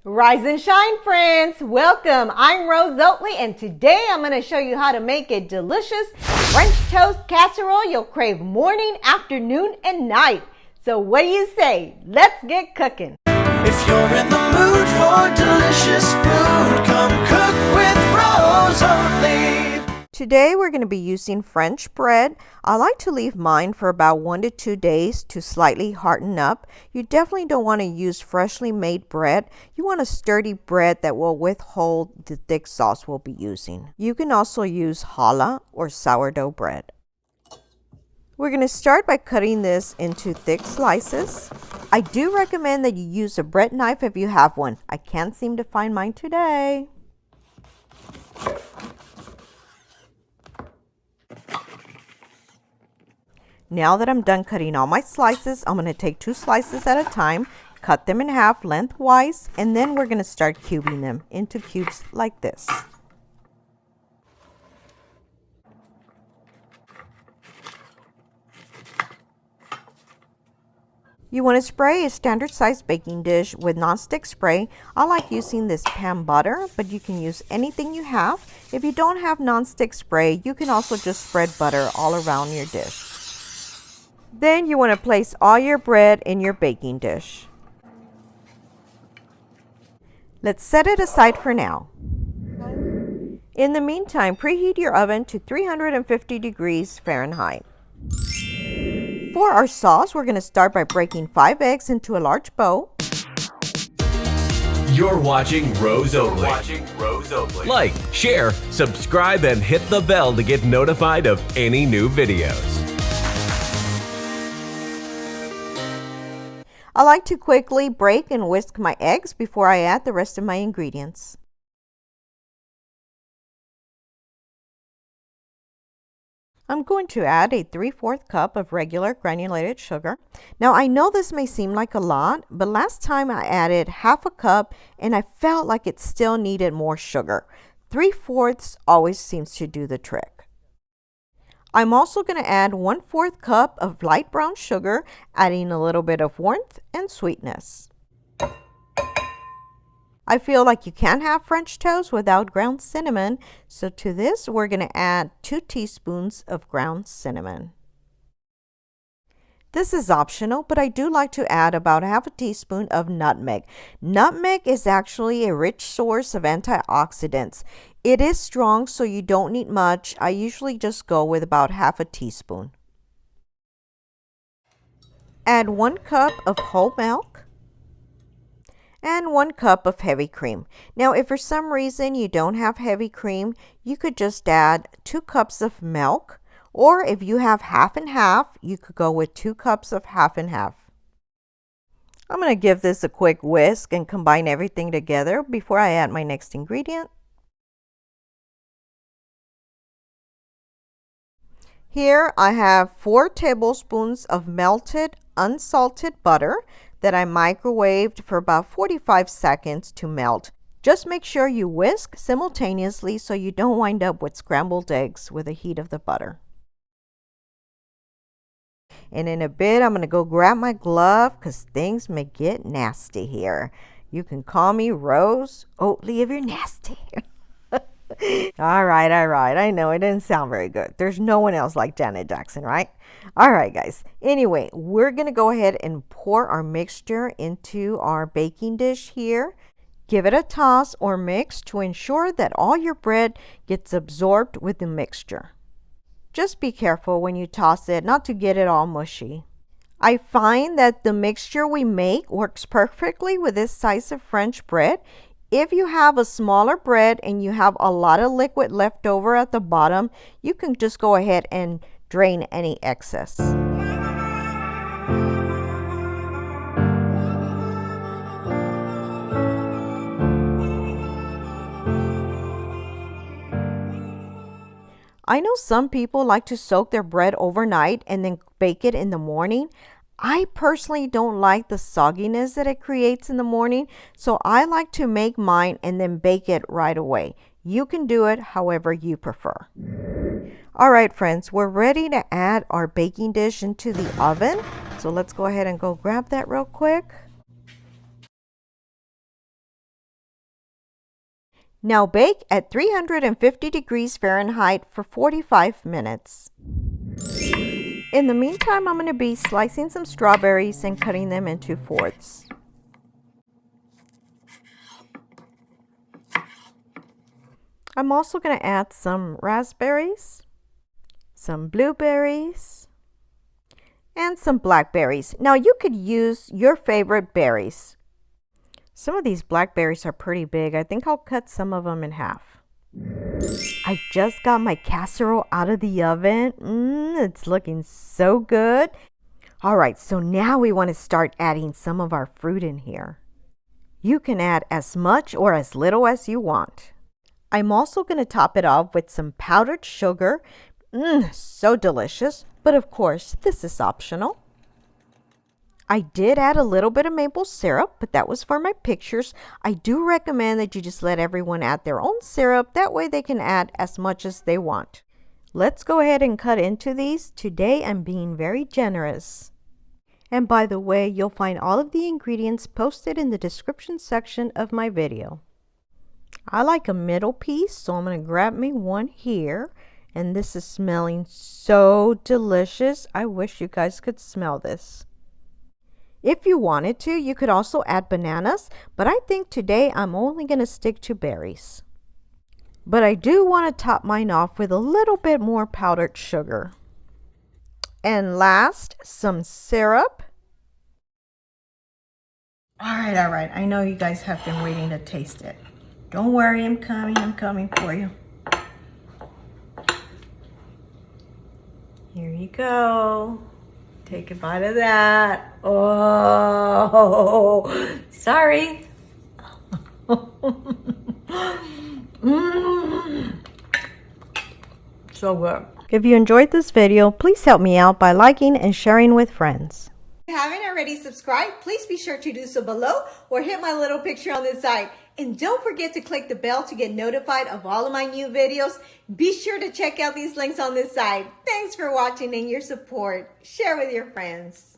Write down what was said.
Rise and shine, friends. Welcome. I'm Rose Oatley, and today I'm going to show you how to make a delicious French toast casserole you'll crave morning, afternoon, and night. So what do you say? Let's get cooking. If you're in the mood for delicious food, come cook with Rose Oatley. Today we're going to be using French bread. I like to leave mine for about 1 to 2 days to slightly harden up. You definitely don't want to use freshly made bread. You want a sturdy bread that will withhold the thick sauce we'll be using. You can also use challah or sourdough bread. We're going to start by cutting this into thick slices. I do recommend that you use a bread knife if you have one. I can't seem to find mine today. Now that I'm done cutting all my slices, I'm going to take 2 slices at a time, cut them in half lengthwise, and then we're going to start cubing them into cubes like this. You want to spray a standard size baking dish with nonstick spray. I like using this pan butter, but you can use anything you have. If you don't have nonstick spray, you can also just spread butter all around your dish. Then you want to place all your bread in your baking dish. Let's set it aside for now. In the meantime, preheat your oven to 350 degrees Fahrenheit. For our sauce, we're going to start by breaking 5 eggs into a large bowl. You're watching Rose Oatley. Like, share, subscribe, and hit the bell to get notified of any new videos. I like to quickly break and whisk my eggs before I add the rest of my ingredients. I'm going to add a 3/4 cup of regular granulated sugar. Now I know this may seem like a lot, but last time I added 1/2 cup and I felt like it still needed more sugar. 3/4 always seems to do the trick. I'm also going to add 1/4 cup of light brown sugar, adding a little bit of warmth and sweetness. I feel like you can't have French toast without ground cinnamon, so to this we're going to add 2 teaspoons of ground cinnamon. This is optional, but I do like to add about 1/2 teaspoon of nutmeg. Nutmeg is actually a rich source of antioxidants. It is strong, so you don't need much. I usually just go with about 1/2 teaspoon. Add 1 cup of whole milk and 1 cup of heavy cream. Now, if for some reason you don't have heavy cream, you could just add 2 cups of milk. Or if you have half and half, you could go with 2 cups of half and half. I'm going to give this a quick whisk and combine everything together before I add my next ingredient. Here I have 4 tablespoons of melted unsalted butter that I microwaved for about 45 seconds to melt. Just make sure you whisk simultaneously so you don't wind up with scrambled eggs with the heat of the butter. And in a bit, I'm going to go grab my glove because things may get nasty here. You can call me Rose Oatley if you're nasty. All right. I know it didn't sound very good. There's no one else like Janet Jackson, right? All right, guys. Anyway, we're going to go ahead and pour our mixture into our baking dish here. Give it a toss or mix to ensure that all your bread gets absorbed with the mixture. Just be careful when you toss it, not to get it all mushy. I find that the mixture we make works perfectly with this size of French bread. If you have a smaller bread and you have a lot of liquid left over at the bottom, you can just go ahead and drain any excess. I know some people like to soak their bread overnight and then bake it in the morning. I personally don't like the sogginess that it creates in the morning, so I like to make mine and then bake it right away. You can do it however you prefer. All right, friends, we're ready to add our baking dish into the oven. So let's go ahead and go grab that real quick. Now bake at 350 degrees Fahrenheit for 45 minutes. In the meantime, I'm going to be slicing some strawberries and cutting them into fourths. I'm also going to add some raspberries, some blueberries, and some blackberries. Now you could use your favorite berries. Some of these blackberries are pretty big. I think I'll cut some of them in half. I just got my casserole out of the oven. It's looking so good. All right, so now we want to start adding some of our fruit in here. You can add as much or as little as you want. I'm also going to top it off with some powdered sugar. So delicious, but of course this is optional. I did add a little bit of maple syrup, but that was for my pictures. I do recommend that you just let everyone add their own syrup. That way they can add as much as they want. Let's go ahead and cut into these. Today I'm being very generous. And by the way, you'll find all of the ingredients posted in the description section of my video. I like a middle piece, so I'm going to grab me one here. And this is smelling so delicious. I wish you guys could smell this. If you wanted to, you could also add bananas, but I think today I'm only going to stick to berries. But I do want to top mine off with a little bit more powdered sugar. And last, some syrup. All right. I know you guys have been waiting to taste it. Don't worry, I'm coming for you. Here you go. Take a bite of that. Oh, sorry. So good. If you enjoyed this video, please help me out by liking and sharing with friends. If you haven't already subscribed, please be sure to do so below or hit my little picture on this side. And don't forget to click the bell to get notified of all of my new videos. Be sure to check out these links on this side. Thanks for watching and your support. Share with your friends.